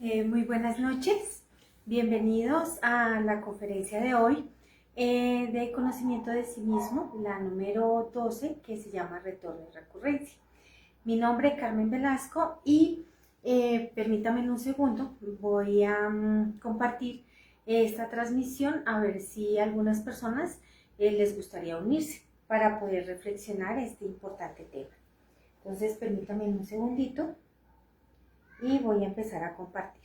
Muy buenas noches, bienvenidos a la conferencia de hoy de conocimiento de sí mismo, la número 12, que se llama Retorno y Recurrencia. Mi nombre es Carmen Velasco y permítame un segundo, voy a compartir esta transmisión a ver si a algunas personas les gustaría unirse para poder reflexionar este importante tema. Entonces permítame un segundito y voy a empezar a compartir.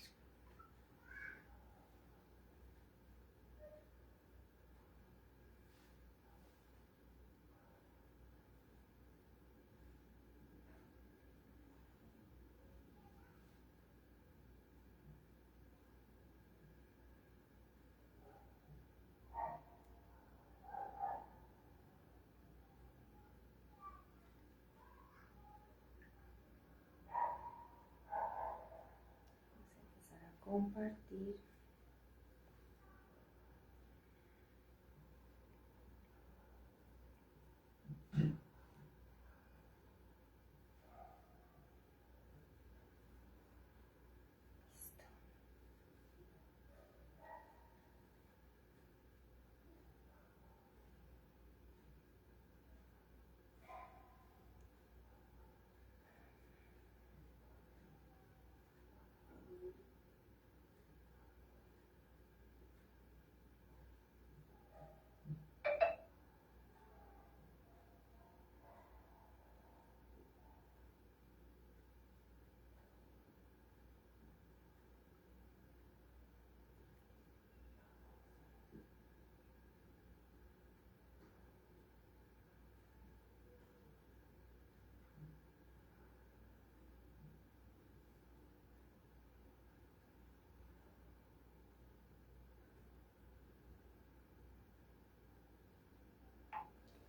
Compartir.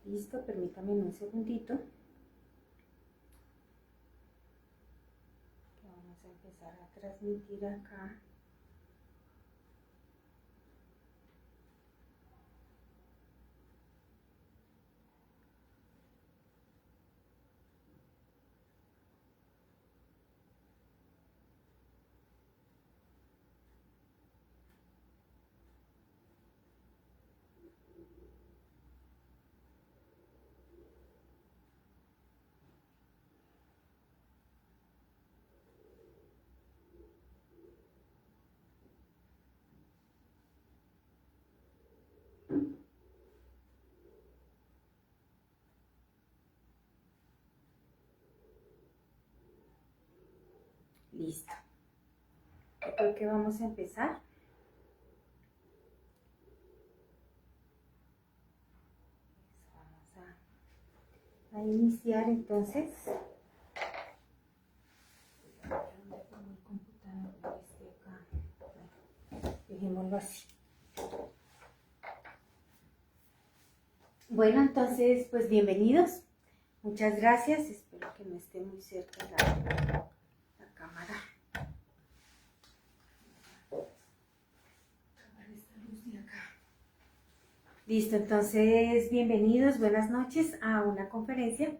Listo, permítame un segundito. Vamos a empezar a transmitir acá. Listo. Yo creo que vamos a empezar. Vamos a iniciar entonces. Mi computador acá. Dejémoslo así. Bueno, entonces, pues bienvenidos. Muchas gracias. Espero que no esté muy cerca la cámara. Listo, entonces bienvenidos, buenas noches a una conferencia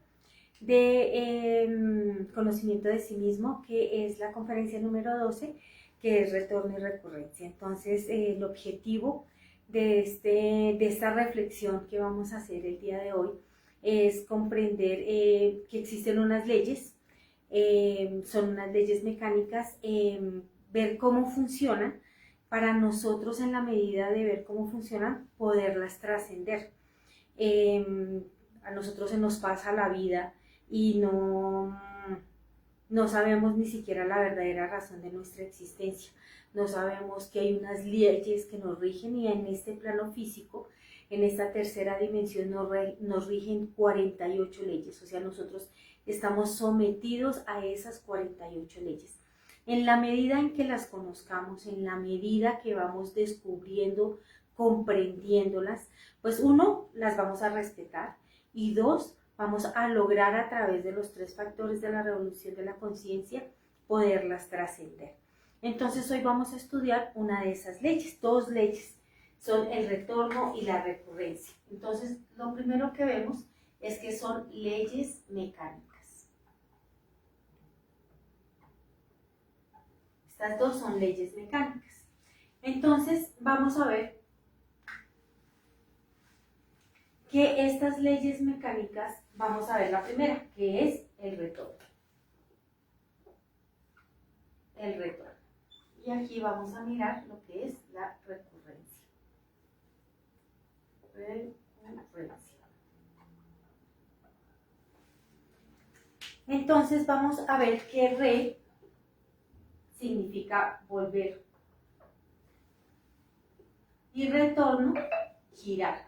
de conocimiento de sí mismo, que es la conferencia número 12, que es retorno y recurrencia. Entonces, el objetivo de esta reflexión que vamos a hacer el día de hoy es comprender que existen unas leyes, son unas leyes mecánicas, ver cómo funcionan, para nosotros, en la medida de ver cómo funcionan, poderlas trascender. A nosotros se nos pasa la vida y no sabemos ni siquiera la verdadera razón de nuestra existencia. No sabemos que hay unas leyes que nos rigen, y en este plano físico, en esta tercera dimensión, nos rigen 48 leyes. O sea, nosotros estamos sometidos a esas 48 leyes. En la medida en que las conozcamos, en la medida que vamos descubriendo, comprendiéndolas, pues uno, las vamos a respetar, y dos, vamos a lograr, a través de los 3 factores de la revolución de la conciencia, poderlas trascender. Entonces hoy vamos a estudiar una de esas leyes, 2 leyes, son el retorno y la recurrencia. Entonces, lo primero que vemos es que son leyes mecánicas. Estas dos son leyes mecánicas. Entonces vamos a ver que estas leyes mecánicas, vamos a ver la primera, que es el retorno. El retorno. Y aquí vamos a mirar lo que es la recurrencia. Recurrencia. Entonces vamos a ver que re significa volver. Y retorno, girar.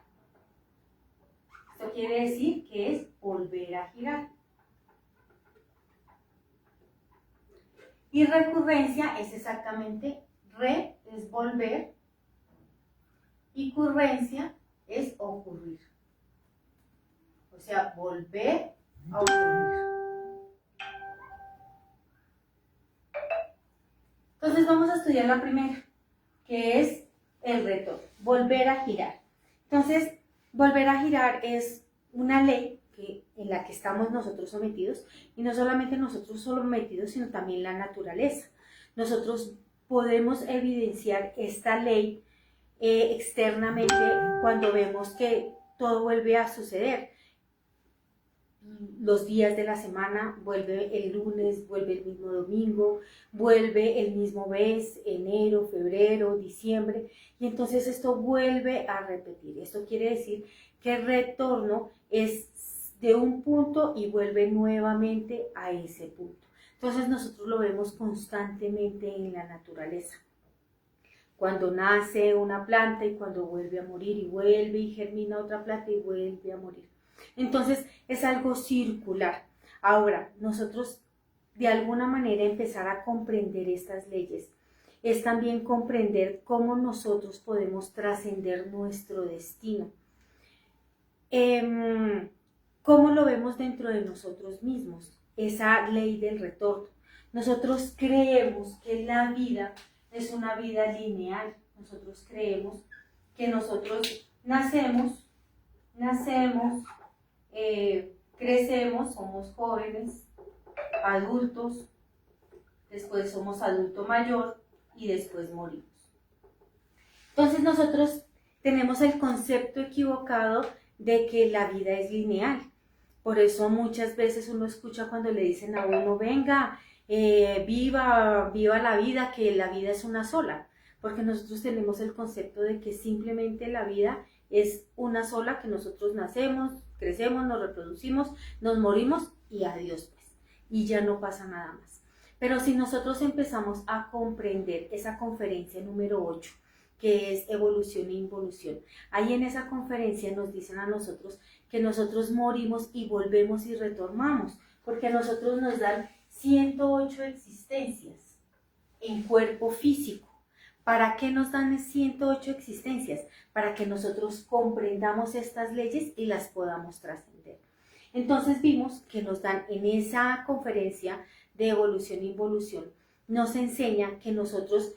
Esto quiere decir que es volver a girar. Y recurrencia es exactamente, re es volver y currencia es ocurrir. O sea, volver a ocurrir. Entonces vamos a estudiar la primera, que es el retorno, volver a girar. Entonces, volver a girar es una ley en la que estamos nosotros sometidos, y no solamente nosotros sometidos, sino también la naturaleza. Nosotros podemos evidenciar esta ley externamente cuando vemos que todo vuelve a suceder. Los días de la semana, vuelve el lunes, vuelve el mismo domingo, vuelve el mismo mes, enero, febrero, diciembre, y entonces esto vuelve a repetir. Esto quiere decir que el retorno es de un punto y vuelve nuevamente a ese punto. Entonces nosotros lo vemos constantemente en la naturaleza. Cuando nace una planta y cuando vuelve a morir y vuelve y germina otra planta y vuelve a morir. Entonces es algo circular. Ahora, nosotros de alguna manera empezar a comprender estas leyes es también comprender cómo nosotros podemos trascender nuestro destino. ¿Cómo lo vemos dentro de nosotros mismos? Esa ley del retorno. Nosotros creemos que la vida es una vida lineal. Nosotros creemos que nosotros nacemos, crecemos, somos jóvenes, adultos, después somos adulto mayor y después morimos. Entonces nosotros tenemos el concepto equivocado de que la vida es lineal. Por eso muchas veces uno escucha cuando le dicen a uno, venga, viva la vida, que la vida es una sola. Porque nosotros tenemos el concepto de que simplemente la vida es una sola, que nosotros nacemos, crecemos, nos reproducimos, nos morimos y adiós pues. Y ya no pasa nada más. Pero si nosotros empezamos a comprender esa conferencia número 8, que es evolución e involución, ahí en esa conferencia nos dicen a nosotros que nosotros morimos y volvemos y retornamos, porque a nosotros nos dan 108 existencias en cuerpo físico. ¿Para qué nos dan 108 existencias? Para que nosotros comprendamos estas leyes y las podamos trascender. Entonces vimos que nos dan en esa conferencia de evolución e involución, nos enseña que nosotros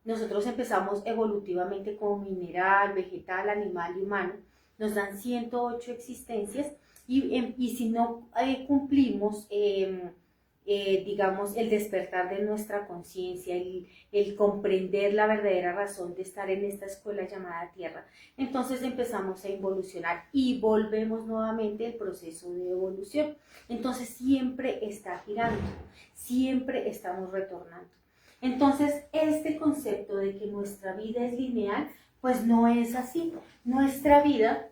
nosotros empezamos evolutivamente como mineral, vegetal, animal y humano, nos dan 108 existencias y si no cumplimos, digamos, el despertar de nuestra conciencia, el comprender la verdadera razón de estar en esta escuela llamada Tierra, entonces empezamos a involucionar y volvemos nuevamente el proceso de evolución. Entonces siempre está girando, siempre estamos retornando. Entonces este concepto de que nuestra vida es lineal, pues no es así. Nuestra vida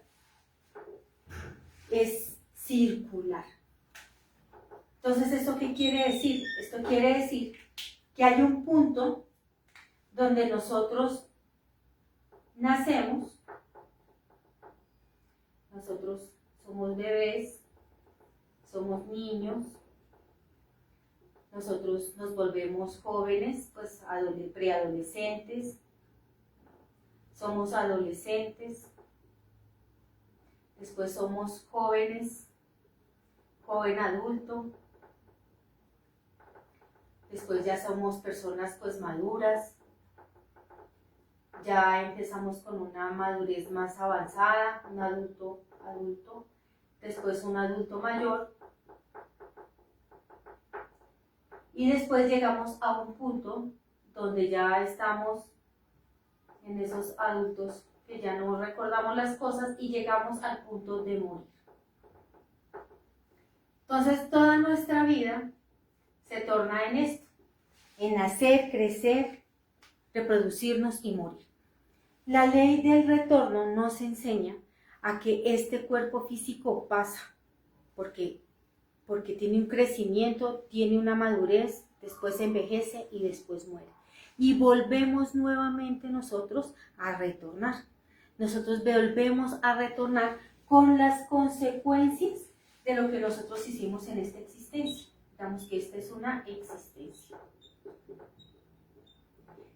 es circular. Entonces, ¿esto qué quiere decir? Esto quiere decir que hay un punto donde nosotros nacemos, nosotros somos bebés, somos niños, nosotros nos volvemos jóvenes, pues preadolescentes, somos adolescentes, después somos jóvenes, joven adulto, después ya somos personas pues maduras, ya empezamos con una madurez más avanzada, un adulto, después un adulto mayor, y después llegamos a un punto donde ya estamos en esos adultos que ya no recordamos las cosas y llegamos al punto de morir. Entonces toda nuestra vida se torna en esto, en nacer, crecer, reproducirnos y morir. La ley del retorno nos enseña a que este cuerpo físico pasa, porque tiene un crecimiento, tiene una madurez, después envejece y después muere. Y volvemos nuevamente nosotros a retornar. Nosotros volvemos a retornar con las consecuencias de lo que nosotros hicimos en esta existencia. Digamos que esta es una existencia.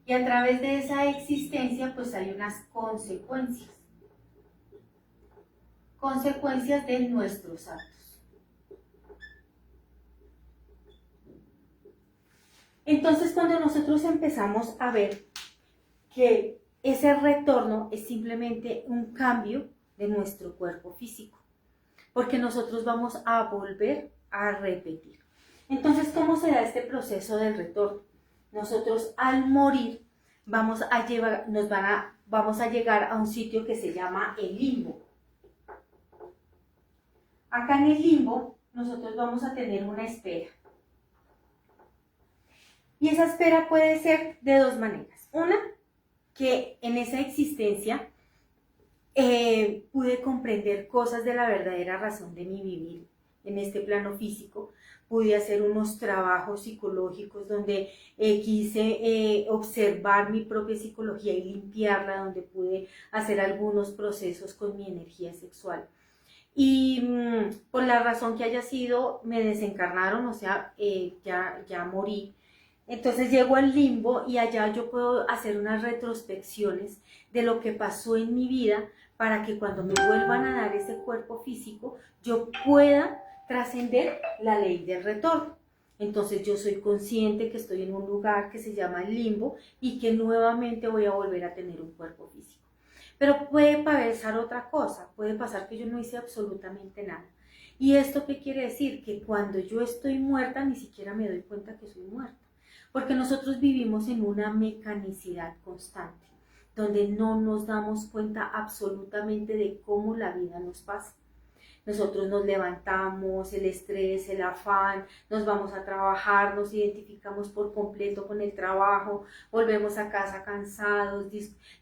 Y a través de esa existencia, pues hay unas consecuencias. Consecuencias de nuestros actos. Entonces, cuando nosotros empezamos a ver que ese retorno es simplemente un cambio de nuestro cuerpo físico, porque nosotros vamos a volver a repetir. Entonces, ¿cómo se da este proceso del retorno? Nosotros al morir vamos a llegar a un sitio que se llama el limbo. Acá en el limbo nosotros vamos a tener una espera. Y esa espera puede ser de dos maneras. Una, que en esa existencia pude comprender cosas de la verdadera razón de mi vivir en este plano físico. Pude hacer unos trabajos psicológicos donde quise observar mi propia psicología y limpiarla, donde pude hacer algunos procesos con mi energía sexual. Y por la razón que haya sido, me desencarnaron, o sea, ya morí. Entonces llego al limbo y allá yo puedo hacer unas retrospecciones de lo que pasó en mi vida para que cuando me vuelvan a dar ese cuerpo físico, yo pueda trascender la ley del retorno. Entonces yo soy consciente que estoy en un lugar que se llama el limbo y que nuevamente voy a volver a tener un cuerpo físico. Pero puede pasar otra cosa, puede pasar que yo no hice absolutamente nada. ¿Y esto qué quiere decir? Que cuando yo estoy muerta ni siquiera me doy cuenta que soy muerta. Porque nosotros vivimos en una mecanicidad constante, donde no nos damos cuenta absolutamente de cómo la vida nos pasa. Nosotros nos levantamos, el estrés, el afán, nos vamos a trabajar, nos identificamos por completo con el trabajo, volvemos a casa cansados,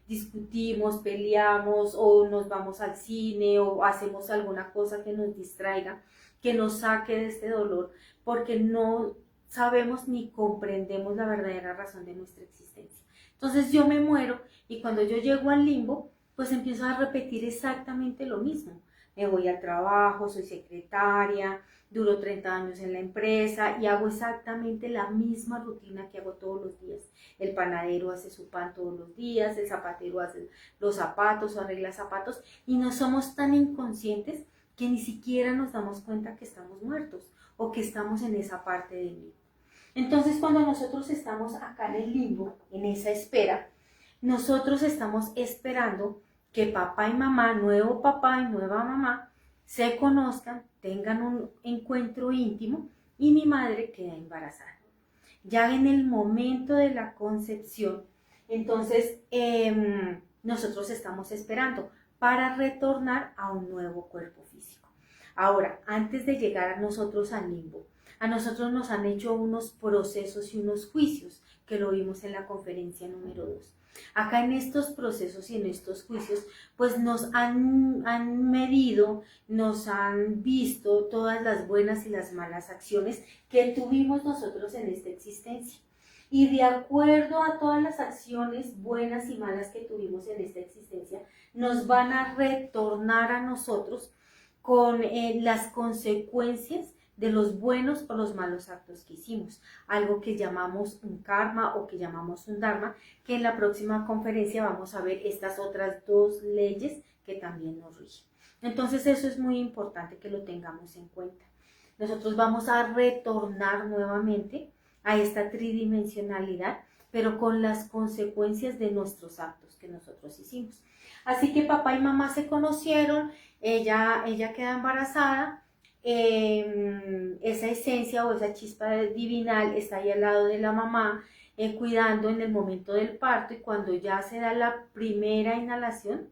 discutimos, peleamos o nos vamos al cine o hacemos alguna cosa que nos distraiga, que nos saque de este dolor, porque no sabemos ni comprendemos la verdadera razón de nuestra existencia. Entonces yo me muero y cuando yo llego al limbo, pues empiezo a repetir exactamente lo mismo. Me voy al trabajo, soy secretaria, duro 30 años en la empresa y hago exactamente la misma rutina que hago todos los días. El panadero hace su pan todos los días, el zapatero hace los zapatos o arregla zapatos y no somos tan inconscientes que ni siquiera nos damos cuenta que estamos muertos o que estamos en esa parte del limbo. Entonces, cuando nosotros estamos acá en el limbo, en esa espera, nosotros estamos esperando que papá y mamá, nuevo papá y nueva mamá, se conozcan, tengan un encuentro íntimo y mi madre queda embarazada. Ya en el momento de la concepción, entonces nosotros estamos esperando para retornar a un nuevo cuerpo físico. Ahora, antes de llegar a nosotros al limbo, a nosotros nos han hecho unos procesos y unos juicios que lo vimos en la conferencia número 2. Acá en estos procesos y en estos juicios, pues nos han medido, nos han visto todas las buenas y las malas acciones que tuvimos nosotros en esta existencia. Y de acuerdo a todas las acciones buenas y malas que tuvimos en esta existencia, nos van a retornar a nosotros con las consecuencias de los buenos o los malos actos que hicimos, algo que llamamos un karma o que llamamos un dharma, que en la próxima conferencia vamos a ver estas otras dos leyes que también nos rigen. Entonces eso es muy importante que lo tengamos en cuenta. Nosotros vamos a retornar nuevamente a esta tridimensionalidad, pero con las consecuencias de nuestros actos que nosotros hicimos. Así que papá y mamá se conocieron, ella queda embarazada, esa esencia o esa chispa divinal está ahí al lado de la mamá, cuidando en el momento del parto, y cuando ya se da la primera inhalación,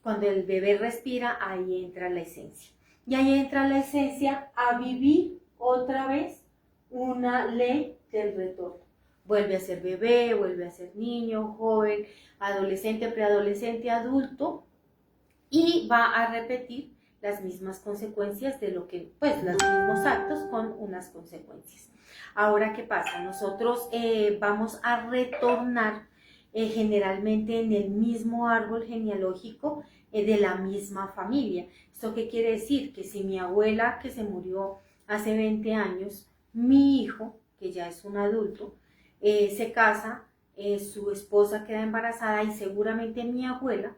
cuando el bebé respira, ahí entra la esencia. Y ahí entra la esencia a vivir otra vez una ley del retorno. Vuelve a ser bebé, vuelve a ser niño, joven, adolescente, preadolescente, adulto, y va a repetir las mismas consecuencias de lo que, pues, los mismos actos con unas consecuencias. Ahora, ¿qué pasa? Nosotros vamos a retornar generalmente en el mismo árbol genealógico de la misma familia. ¿Esto qué quiere decir? Que si mi abuela, que se murió hace 20 años, mi hijo, que ya es un adulto, se casa, su esposa queda embarazada y seguramente mi abuela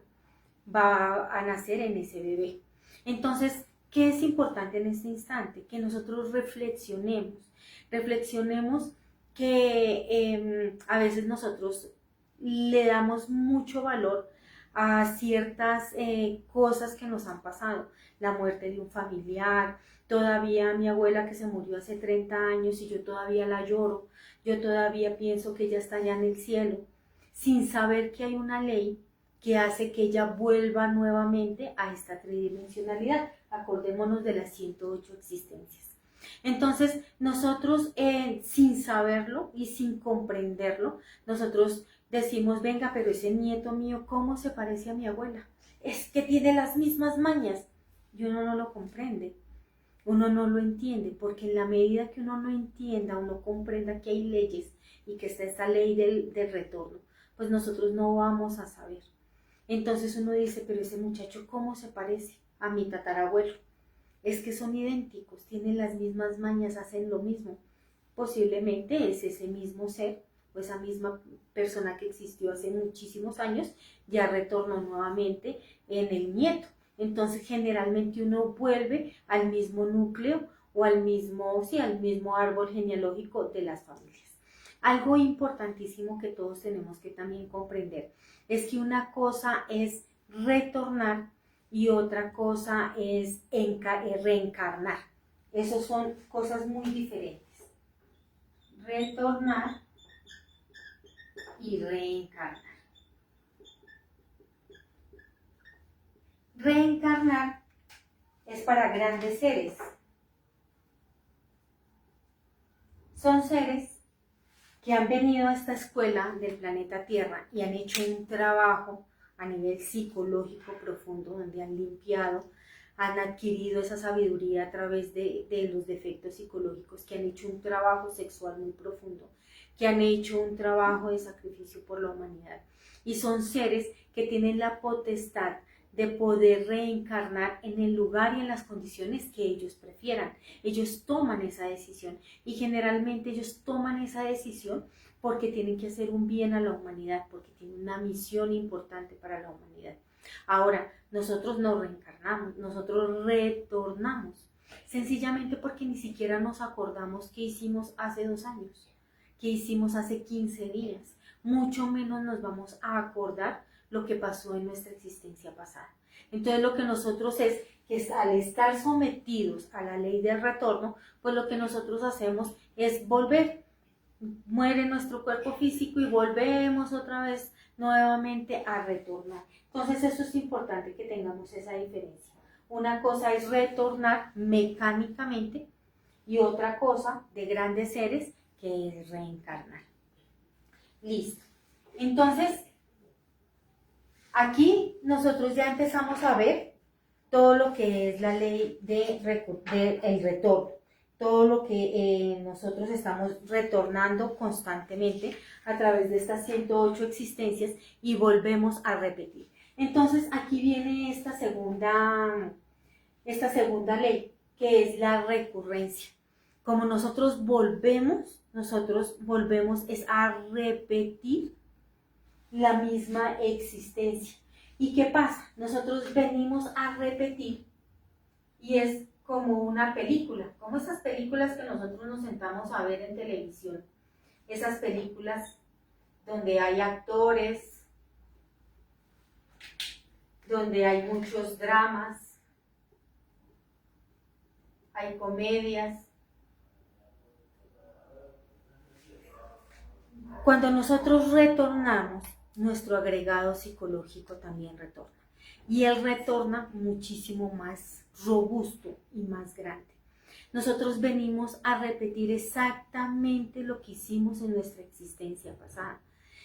va a nacer en ese bebé. Entonces, ¿qué es importante en este instante? Que nosotros reflexionemos que a veces nosotros le damos mucho valor a ciertas cosas que nos han pasado, la muerte de un familiar, todavía mi abuela que se murió hace 30 años y yo todavía la lloro, yo todavía pienso que ella está allá en el cielo, sin saber que hay una ley que hace que ella vuelva nuevamente a esta tridimensionalidad. Acordémonos de las 108 existencias. Entonces, nosotros sin saberlo y sin comprenderlo, nosotros decimos, venga, pero ese nieto mío, ¿cómo se parece a mi abuela? Es que tiene las mismas mañas. Y uno no lo comprende, uno no lo entiende, porque en la medida que uno no entienda o no comprenda que hay leyes y que está esta ley del retorno, pues nosotros no vamos a saber. Entonces uno dice, pero ese muchacho, ¿cómo se parece a mi tatarabuelo? Es que son idénticos, tienen las mismas mañas, hacen lo mismo. Posiblemente es ese mismo ser o esa misma persona que existió hace muchísimos años, ya retornó nuevamente en el nieto. Entonces generalmente uno vuelve al mismo núcleo o al mismo árbol genealógico de las familias. Algo importantísimo que todos tenemos que también comprender es que una cosa es retornar y otra cosa es reencarnar. Esas son cosas muy diferentes. Retornar y reencarnar. Reencarnar es para grandes seres. Son seres que han venido a esta escuela del planeta Tierra y han hecho un trabajo a nivel psicológico profundo, donde han limpiado, han adquirido esa sabiduría a través de los defectos psicológicos, que han hecho un trabajo sexual muy profundo, que han hecho un trabajo de sacrificio por la humanidad. Y son seres que tienen la potestad de poder reencarnar en el lugar y en las condiciones que ellos prefieran. Ellos toman esa decisión y generalmente ellos toman esa decisión porque tienen que hacer un bien a la humanidad, porque tienen una misión importante para la humanidad. Ahora, nosotros no reencarnamos, nosotros retornamos, sencillamente porque ni siquiera nos acordamos qué hicimos hace 2 años, qué hicimos hace 15 días, mucho menos nos vamos a acordar lo que pasó en nuestra existencia pasada. Entonces lo que nosotros es que al estar sometidos a la ley del retorno, pues lo que nosotros hacemos es volver. Muere nuestro cuerpo físico y volvemos otra vez nuevamente a retornar. Entonces eso es importante que tengamos esa diferencia. Una cosa es retornar mecánicamente y otra cosa de grandes seres que es reencarnar. Listo. Entonces, aquí nosotros ya empezamos a ver todo lo que es la ley del retorno, todo lo que nosotros estamos retornando constantemente a través de estas 108 existencias y volvemos a repetir. Entonces aquí viene esta segunda ley, que es la recurrencia. Como nosotros volvemos es a repetir la misma existencia. ¿Y qué pasa? Nosotros venimos a repetir y es como una película, como esas películas que nosotros nos sentamos a ver en televisión, esas películas donde hay actores, donde hay muchos dramas, hay comedias. Cuando nosotros retornamos, nuestro agregado psicológico también retorna. Y él retorna muchísimo más robusto y más grande. Nosotros venimos a repetir exactamente lo que hicimos en nuestra existencia pasada.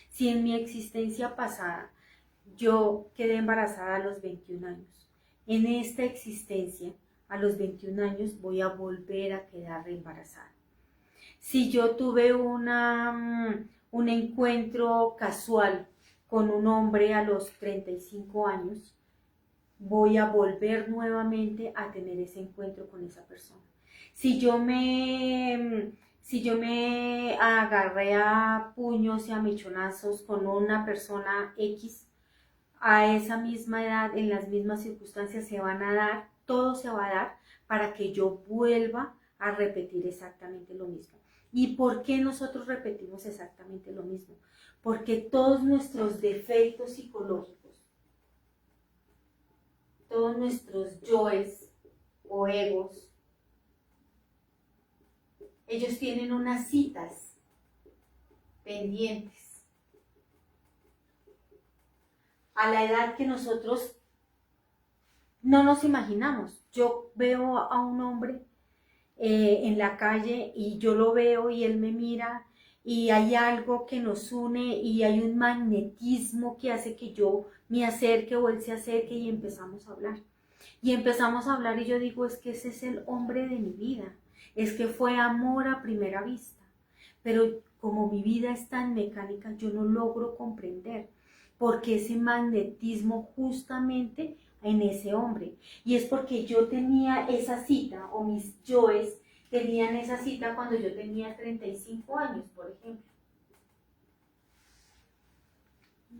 Si en mi existencia pasada yo quedé embarazada a los 21 años, en esta existencia a los 21 años voy a volver a quedar embarazada. Si yo tuve un encuentro casual con un hombre a los 35 años, voy a volver nuevamente a tener ese encuentro con esa persona. Si yo me agarré a puños y a mechonazos con una persona X, a esa misma edad, en las mismas circunstancias se van a dar, todo se va a dar para que yo vuelva a repetir exactamente lo mismo. ¿Y por qué nosotros repetimos exactamente lo mismo? Porque todos nuestros defectos psicológicos, todos nuestros yoes o egos, ellos tienen unas citas pendientes. A la edad que nosotros no nos imaginamos. Yo veo a un hombre en la calle y yo lo veo y él me mira y hay algo que nos une y hay un magnetismo que hace que yo me acerque o él se acerque y empezamos a hablar. Y empezamos a hablar y yo digo, es que ese es el hombre de mi vida, es que fue amor a primera vista. Pero como mi vida es tan mecánica, yo no logro comprender porque ese magnetismo justamente en ese hombre. Y es porque yo tenía esa cita, o mis yoes tenían esa cita cuando yo tenía 35 años, por ejemplo.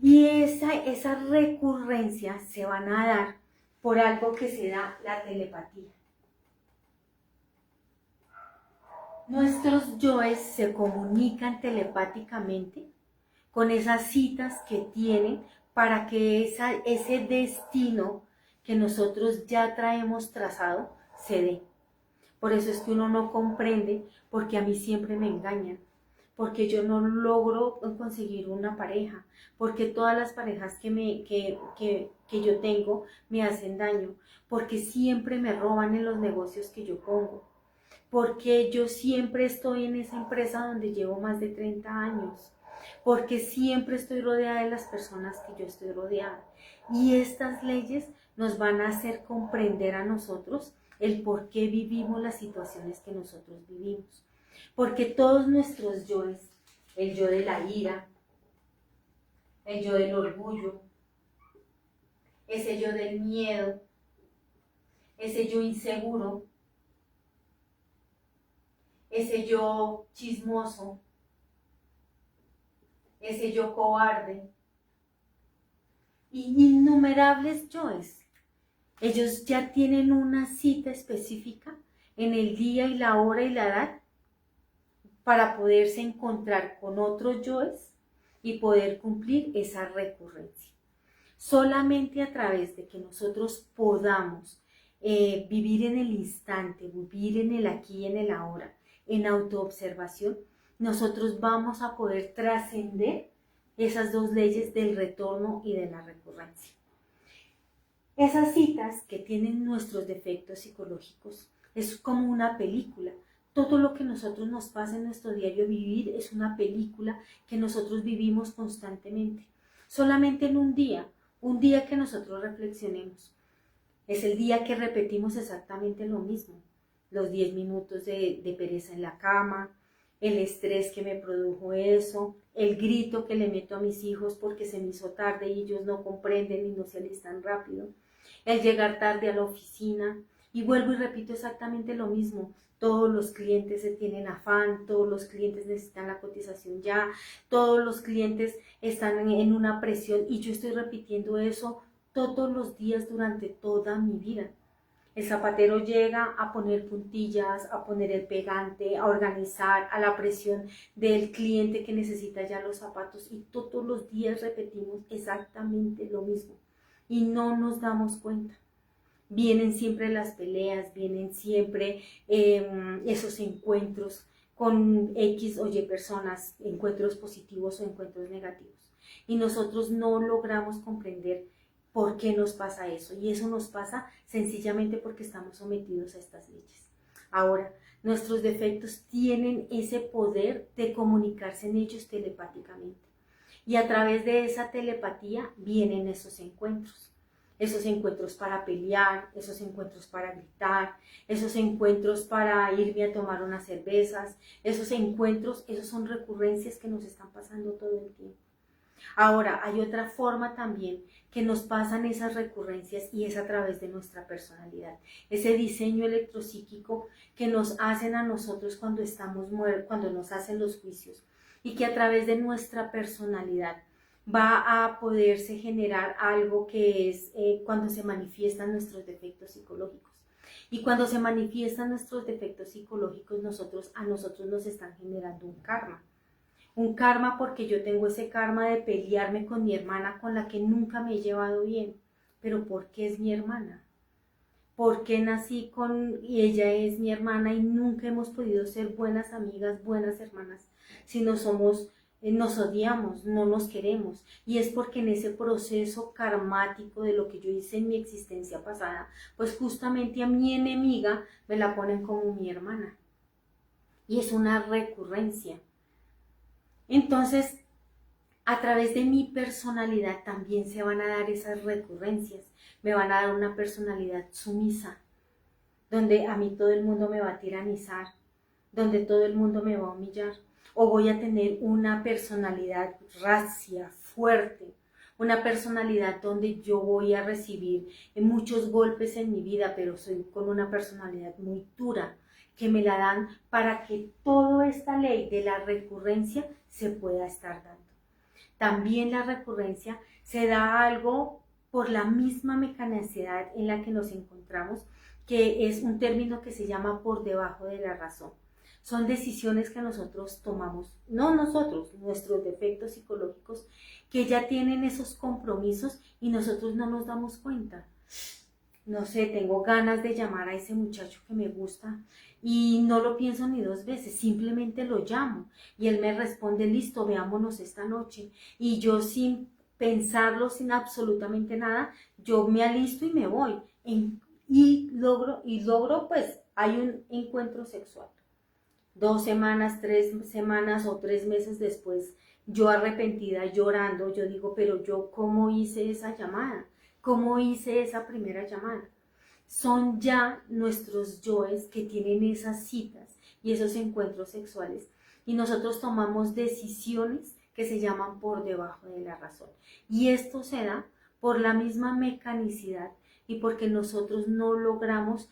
Y esa recurrencia se van a dar por algo que se da la telepatía. Nuestros yoes se comunican telepáticamente con esas citas que tienen para que ese destino que nosotros ya traemos trazado se dé. Por eso es que uno no comprende, porque a mí siempre me engañan, porque yo no logro conseguir una pareja, porque todas las parejas que yo tengo me hacen daño, porque siempre me roban en los negocios que yo pongo, porque yo siempre estoy en esa empresa donde llevo más de 30 años, porque siempre estoy rodeada de las personas que yo estoy rodeada. Y estas leyes nos van a hacer comprender a nosotros el por qué vivimos las situaciones que nosotros vivimos. Porque todos nuestros yoes, el yo de la ira, el yo del orgullo, ese yo del miedo, ese yo inseguro, ese yo chismoso, ese yo cobarde, y innumerables yoes. Ellos ya tienen una cita específica en el día y la hora y la edad para poderse encontrar con otros yoes y poder cumplir esa recurrencia. Solamente a través de que nosotros podamos vivir en el instante, vivir en el aquí y en el ahora, en autoobservación, nosotros vamos a poder trascender esas dos leyes del retorno y de la recurrencia. Esas citas que tienen nuestros defectos psicológicos es como una película. Todo lo que nosotros nos pasa en nuestro diario vivir es una película que nosotros vivimos constantemente. Solamente en un día que nosotros reflexionemos. Es el día que repetimos exactamente lo mismo. Los 10 minutos de pereza en la cama, el estrés que me produjo eso, el grito que le meto a mis hijos porque se me hizo tarde y ellos no comprenden y no se alistan rápido, el llegar tarde a la oficina y vuelvo y repito exactamente lo mismo. Todos los clientes se tienen afán, todos los clientes necesitan la cotización ya, todos los clientes están en una presión y yo estoy repitiendo eso todos los días durante toda mi vida. El zapatero llega a poner puntillas, a poner el pegante, a organizar, a la presión del cliente que necesita ya los zapatos y todos los días repetimos exactamente lo mismo y no nos damos cuenta. vienen siempre las peleas, vienen siempre esos encuentros con X o Y personas, encuentros positivos o encuentros negativos. Y nosotros no logramos comprender por qué nos pasa eso. Y eso nos pasa sencillamente porque estamos sometidos a estas leyes. Ahora, nuestros defectos tienen ese poder de comunicarse en ellos telepáticamente. Y a través de esa telepatía vienen esos encuentros para pelear, esos encuentros para gritar, esos encuentros para irme a tomar unas cervezas, esos son recurrencias que nos están pasando todo el tiempo. Ahora, hay otra forma también que nos pasan esas recurrencias y es a través de nuestra personalidad. Ese diseño electropsíquico que nos hacen a nosotros cuando estamos muertos, cuando nos hacen los juicios, y que a través de nuestra personalidad va a poderse generar algo que es cuando se manifiestan nuestros defectos psicológicos. Y cuando se manifiestan nuestros defectos psicológicos, a nosotros nos están generando un karma. Un karma porque yo tengo ese karma de pelearme con mi hermana con la que nunca me he llevado bien. Pero ¿por qué es mi hermana? ¿Por qué nací y ella es mi hermana y nunca hemos podido ser buenas amigas, buenas hermanas? Si no somos, nos odiamos, no nos queremos. Y es porque en ese proceso karmático de lo que yo hice en mi existencia pasada, pues justamente a mi enemiga me la ponen como mi hermana. Y es una recurrencia. Entonces, a través de mi personalidad también se van a dar esas recurrencias. Me van a dar una personalidad sumisa, donde a mí todo el mundo me va a tiranizar, donde todo el mundo me va a humillar. O voy a tener una personalidad racia, fuerte, una personalidad donde yo voy a recibir muchos golpes en mi vida, pero soy con una personalidad muy dura, que me la dan para que toda esta ley de la recurrencia se pueda estar dando. También la recurrencia se da algo por la misma mecanicidad en la que nos encontramos, que es un término que se llama por debajo de la razón. Son decisiones que nosotros tomamos, no nosotros, nuestros defectos psicológicos, que ya tienen esos compromisos y nosotros no nos damos cuenta. No sé, tengo ganas de llamar a ese muchacho que me gusta y no lo pienso ni dos veces, simplemente lo llamo y él me responde, listo, veámonos esta noche. Y yo sin pensarlo, sin absolutamente nada, yo me alisto y me voy y logro, pues hay un encuentro sexual. 2 semanas, 3 semanas o 3 meses después, yo arrepentida, llorando, yo digo, pero yo ¿cómo hice esa llamada? ¿Cómo hice esa primera llamada? Son ya nuestros yoes que tienen esas citas y esos encuentros sexuales y nosotros tomamos decisiones que se llaman por debajo de la razón. Y esto se da por la misma mecanicidad y porque nosotros no logramos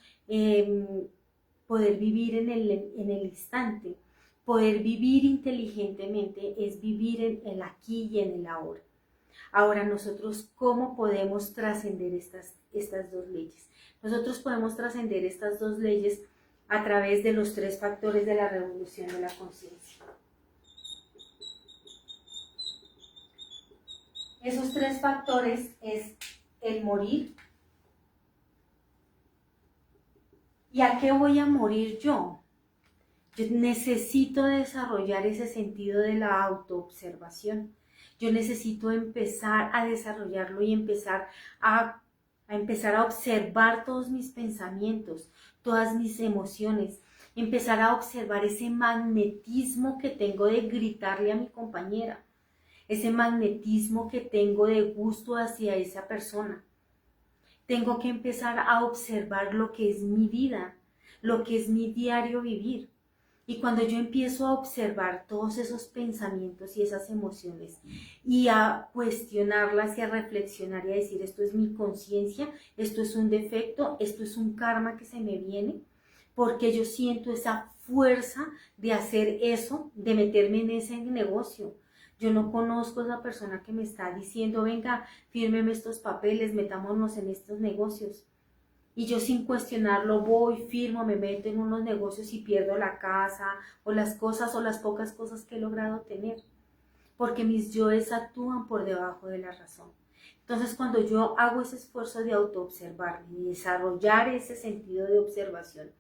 poder vivir en el instante. Poder vivir inteligentemente es vivir en el aquí y en el ahora. Ahora nosotros, ¿cómo podemos trascender estas dos leyes? Nosotros podemos trascender estas dos leyes a través de los 3 factores de la revolución de la conciencia. Esos 3 factores es el morir. ¿Y a qué voy a morir yo? Yo necesito desarrollar ese sentido de la autoobservación. Yo necesito empezar a desarrollarlo y empezar a observar todos mis pensamientos, todas mis emociones, empezar a observar ese magnetismo que tengo de gritarle a mi compañera, ese magnetismo que tengo de gusto hacia esa persona. Tengo que empezar a observar lo que es mi vida, lo que es mi diario vivir. Y cuando yo empiezo a observar todos esos pensamientos y esas emociones y a cuestionarlas y a reflexionar y a decir esto es mi conciencia, esto es un defecto, esto es un karma que se me viene, porque yo siento esa fuerza de hacer eso, de meterme en ese negocio. Yo no conozco a esa persona que me está diciendo, venga, fírmeme estos papeles, metámonos en estos negocios. Y yo sin cuestionarlo voy, firmo, me meto en unos negocios y pierdo la casa o las cosas o las pocas cosas que he logrado tener. Porque mis yoes actúan por debajo de la razón. Entonces, cuando yo hago ese esfuerzo de autoobservarme, de desarrollar ese sentido de observación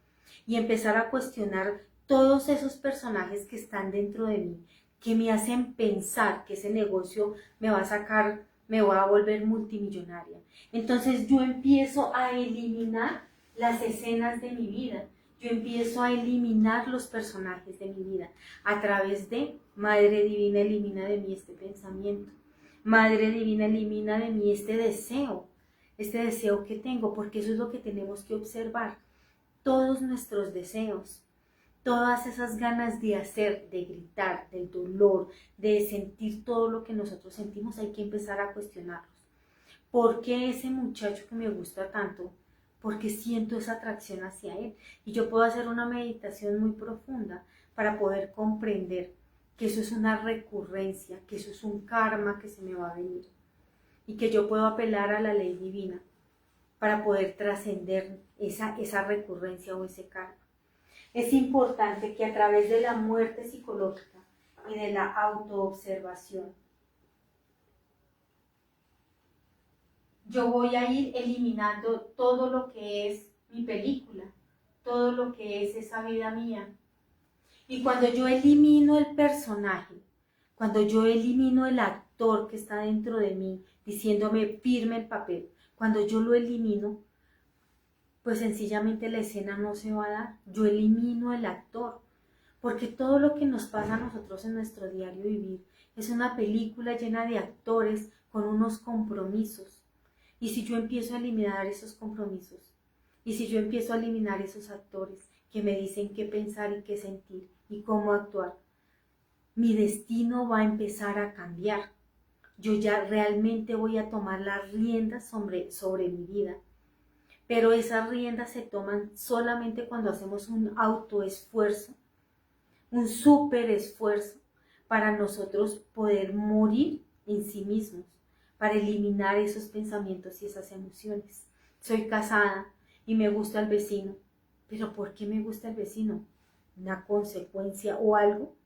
y empezar a cuestionar todos esos personajes que están dentro de mí, que me hacen pensar que ese negocio me va a sacar, me va a volver multimillonaria. Entonces yo empiezo a eliminar las escenas de mi vida, yo empiezo a eliminar los personajes de mi vida a través de Madre Divina, elimina de mí este pensamiento. Madre Divina, elimina de mí este deseo que tengo, porque eso es lo que tenemos que observar. Todos nuestros deseos, todas esas ganas de hacer, de gritar, del dolor, de sentir todo lo que nosotros sentimos, hay que empezar a cuestionarlos. ¿Por qué ese muchacho que me gusta tanto? Porque siento esa atracción hacia él. Y yo puedo hacer una meditación muy profunda para poder comprender que eso es una recurrencia, que eso es un karma que se me va a venir. Y que yo puedo apelar a la ley divina para poder trascender esa recurrencia o ese karma. Es importante que a través de la muerte psicológica y de la autoobservación, yo voy a ir eliminando todo lo que es mi película, todo lo que es esa vida mía. Y cuando yo elimino el personaje, cuando yo elimino el actor que está dentro de mí, diciéndome firme el papel, cuando yo lo elimino, pues sencillamente la escena no se va a dar. Yo elimino el actor, porque todo lo que nos pasa a nosotros en nuestro diario vivir es una película llena de actores con unos compromisos. Y si yo empiezo a eliminar esos compromisos, y si yo empiezo a eliminar esos actores que me dicen qué pensar y qué sentir y cómo actuar, mi destino va a empezar a cambiar. Yo ya realmente voy a tomar las riendas sobre mi vida. Pero esas riendas se toman solamente cuando hacemos un autoesfuerzo, un súper esfuerzo para nosotros poder morir en sí mismos, para eliminar esos pensamientos y esas emociones. Soy casada y me gusta el vecino, pero ¿por qué me gusta el vecino? ¿Una consecuencia o algo?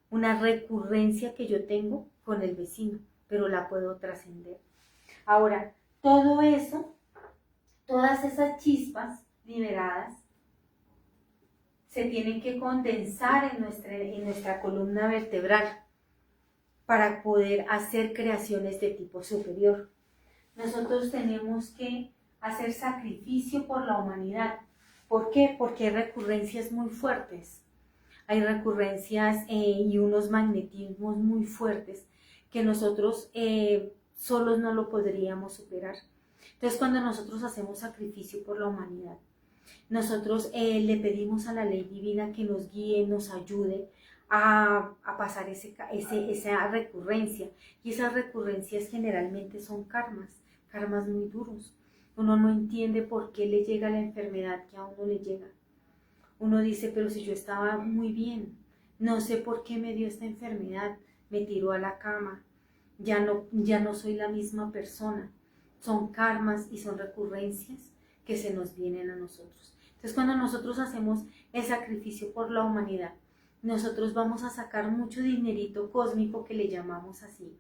Una recurrencia que yo tengo con el vecino, pero la puedo trascender. Ahora, todo eso, todas esas chispas liberadas se tienen que condensar en nuestra columna vertebral para poder hacer creaciones de tipo superior. Nosotros tenemos que hacer sacrificio por la humanidad. ¿Por qué? Porque hay recurrencias muy fuertes. Hay recurrencias y unos magnetismos muy fuertes que nosotros solos no lo podríamos superar. Entonces, cuando nosotros hacemos sacrificio por la humanidad, nosotros le pedimos a la ley divina que nos guíe, nos ayude a pasar esa recurrencia. Y esas recurrencias generalmente son karmas muy duros. Uno no entiende por qué le llega la enfermedad que a uno le llega. Uno dice, pero si yo estaba muy bien, no sé por qué me dio esta enfermedad, me tiró a la cama, ya no soy la misma persona. Son karmas y son recurrencias que se nos vienen a nosotros. Entonces, cuando nosotros hacemos el sacrificio por la humanidad, nosotros vamos a sacar mucho dinerito cósmico, que le llamamos así,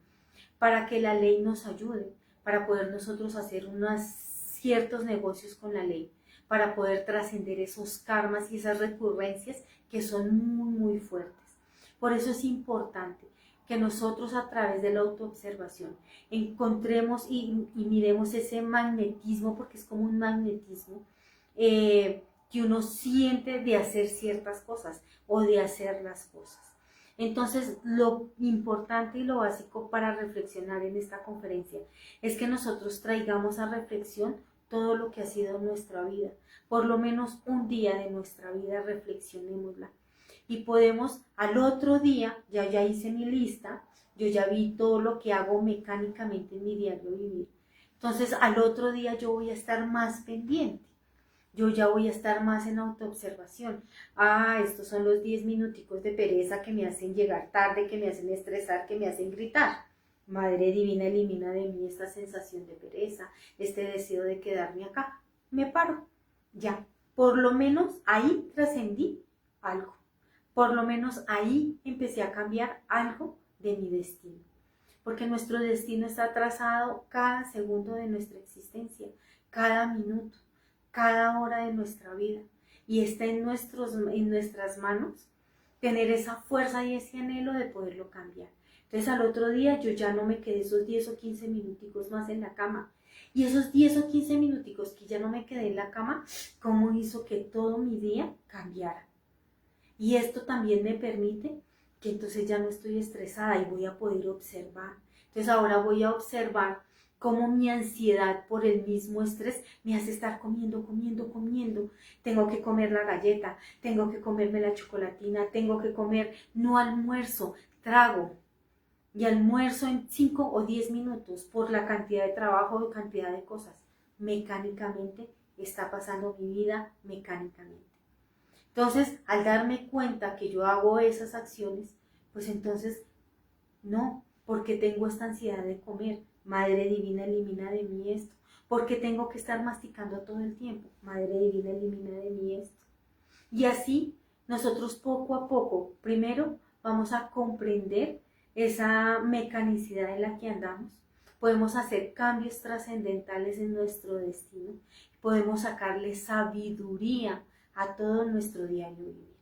para que la ley nos ayude, para poder nosotros hacer unos ciertos negocios con la ley, para poder trascender esos karmas y esas recurrencias que son muy, muy fuertes. Por eso es importante que nosotros, a través de la autoobservación, encontremos y miremos ese magnetismo, porque es como un magnetismo que uno siente de hacer ciertas cosas o de hacer las cosas. Entonces, lo importante y lo básico para reflexionar en esta conferencia es que nosotros traigamos a reflexión todo lo que ha sido nuestra vida. Por lo menos un día de nuestra vida reflexionémosla. Y podemos al otro día, ya hice mi lista, yo ya vi todo lo que hago mecánicamente en mi diario vivir. Entonces al otro día yo voy a estar más pendiente. Yo ya voy a estar más en autoobservación. Estos son los 10 minuticos de pereza que me hacen llegar tarde, que me hacen estresar, que me hacen gritar. Madre Divina, elimina de mí esta sensación de pereza, este deseo de quedarme acá. Me paro. Ya. Por lo menos ahí trascendí algo. Por lo menos ahí empecé a cambiar algo de mi destino. porque nuestro destino está trazado cada segundo de nuestra existencia, cada minuto, cada hora de nuestra vida, y está en nuestras manos tener esa fuerza y ese anhelo de poderlo cambiar. Entonces al otro día yo ya no me quedé esos 10 o 15 minuticos más en la cama, y esos 10 o 15 minuticos que ya no me quedé en la cama, ¿cómo hizo que todo mi día cambiara? Y esto también me permite que entonces ya no estoy estresada y voy a poder observar. Entonces ahora voy a observar cómo mi ansiedad por el mismo estrés me hace estar comiendo. Tengo que comer la galleta, tengo que comerme la chocolatina, tengo que comer, no almuerzo, trago. Y almuerzo en 5 o 10 minutos por la cantidad de trabajo y cantidad de cosas. Mecánicamente está pasando mi vida mecánicamente. Entonces, al darme cuenta que yo hago esas acciones, pues entonces, no, porque tengo esta ansiedad de comer. Madre Divina, elimina de mí esto. Porque tengo que estar masticando todo el tiempo. Madre Divina, elimina de mí esto. Y así, nosotros poco a poco, primero vamos a comprender esa mecanicidad en la que andamos. Podemos hacer cambios trascendentales en nuestro destino. Podemos sacarle sabiduría a todo nuestro diario vivir.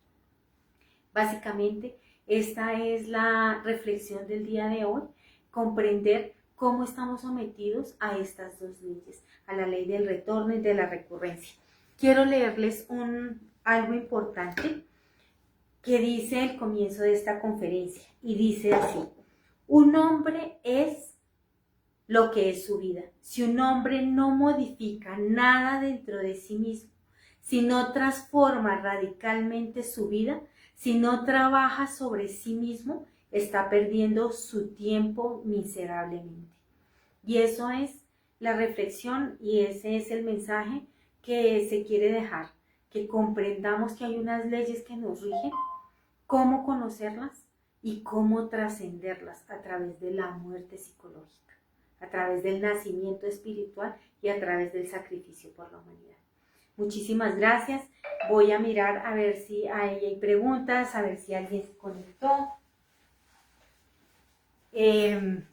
Básicamente, esta es la reflexión del día de hoy, comprender cómo estamos sometidos a estas dos leyes, a la ley del retorno y de la recurrencia. Quiero leerles algo importante que dice el comienzo de esta conferencia, y dice así: un hombre es lo que es su vida. Si un hombre no modifica nada dentro de sí mismo, si no transforma radicalmente su vida, si no trabaja sobre sí mismo, está perdiendo su tiempo miserablemente. Y eso es la reflexión y ese es el mensaje que se quiere dejar, que comprendamos que hay unas leyes que nos rigen, cómo conocerlas y cómo trascenderlas a través de la muerte psicológica, a través del nacimiento espiritual y a través del sacrificio por la humanidad. Muchísimas gracias. Voy a mirar a ver si hay preguntas, a ver si alguien se conectó.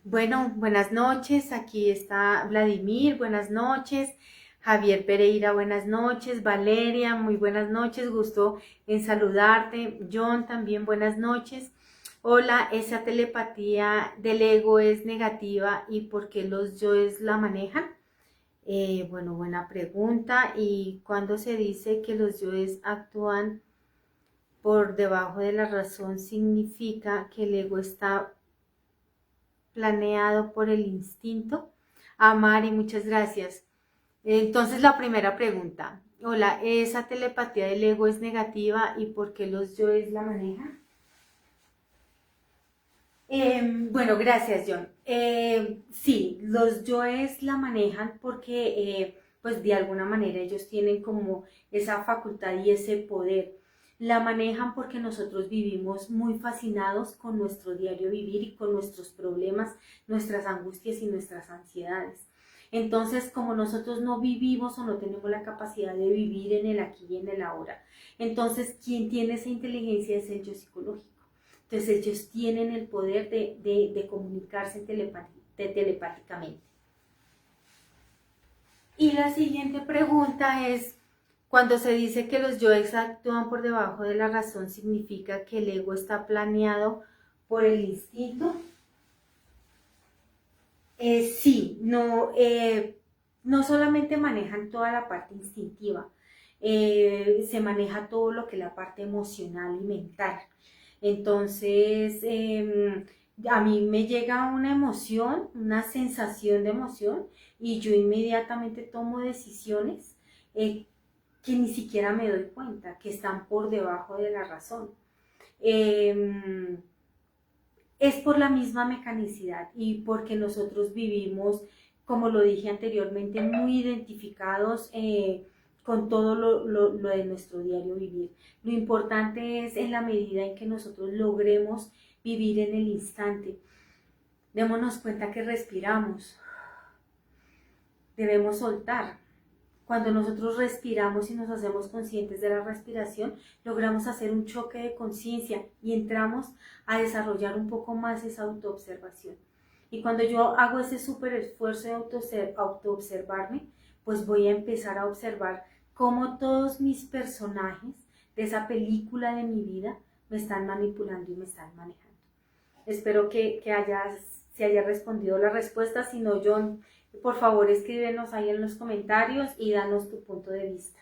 Bueno, buenas noches. Aquí está Vladimir, buenas noches. Javier Pereira, buenas noches. Valeria, muy buenas noches. Gusto en saludarte. John, también buenas noches. Hola, ¿esa telepatía del ego es negativa y por qué los yoes la manejan? Bueno, buena pregunta. ¿Y cuando se dice que los yoes actúan por debajo de la razón, significa que el ego está planeado por el instinto? Mari, muchas gracias. Entonces, la primera pregunta. Hola, ¿esa telepatía del ego es negativa y por qué los yoes la manejan? Bueno, gracias, John. Sí, los yoes la manejan porque, pues de alguna manera ellos tienen como esa facultad y ese poder. La manejan porque nosotros vivimos muy fascinados con nuestro diario vivir y con nuestros problemas, nuestras angustias y nuestras ansiedades. Entonces, como nosotros no vivimos o no tenemos la capacidad de vivir en el aquí y en el ahora, entonces quien tiene esa inteligencia es el yo psicológico. Entonces ellos tienen el poder de comunicarse telepáticamente. Y la siguiente pregunta es, cuando se dice que los yoes actúan por debajo de la razón, ¿significa que el ego está planeado por el instinto? Sí, no solamente manejan toda la parte instintiva, se maneja todo lo que es la parte emocional y mental. Entonces, a mí me llega una emoción, una sensación de emoción, y yo inmediatamente tomo decisiones que ni siquiera me doy cuenta, que están por debajo de la razón. Es por la misma mecanicidad y porque nosotros vivimos, como lo dije anteriormente, muy identificados con todo lo de nuestro diario vivir. Lo importante es en la medida en que nosotros logremos vivir en el instante. Démonos cuenta que respiramos, debemos soltar. Cuando nosotros respiramos y nos hacemos conscientes de la respiración, logramos hacer un choque de conciencia y entramos a desarrollar un poco más esa autoobservación. Y cuando yo hago ese súper esfuerzo de autoobservarme, pues voy a empezar a observar cómo todos mis personajes de esa película de mi vida me están manipulando y me están manejando. Espero que se haya respondido la respuesta. Si no, John, por favor escríbenos ahí en los comentarios y danos tu punto de vista.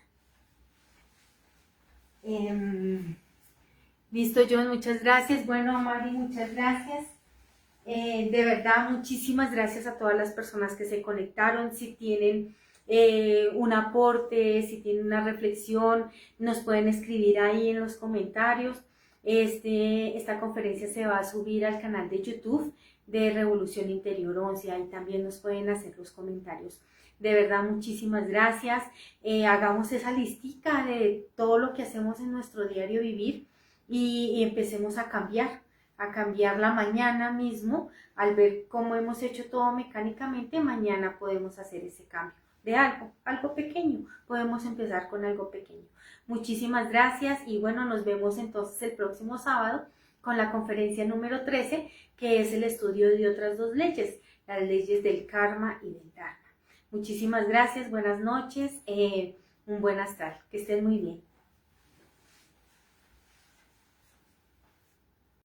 Listo, John, muchas gracias. Bueno, Mari, muchas gracias. De verdad, muchísimas gracias a todas las personas que se conectaron. Si tienen un aporte, si tienen una reflexión, nos pueden escribir ahí en los comentarios. Esta conferencia se va a subir al canal de YouTube de Revolución Interior 11, ahí también nos pueden hacer los comentarios. De verdad, muchísimas gracias. Hagamos esa listica de todo lo que hacemos en nuestro diario vivir y empecemos a cambiarla mañana mismo. Al ver cómo hemos hecho todo mecánicamente, mañana podemos hacer ese cambio de algo pequeño. Podemos empezar con algo pequeño. Muchísimas gracias y bueno, nos vemos entonces el próximo sábado con la conferencia número 13, que es el estudio de otras dos leyes, las leyes del karma y del dharma. Muchísimas gracias, buenas noches, un buen astral, que estén muy bien.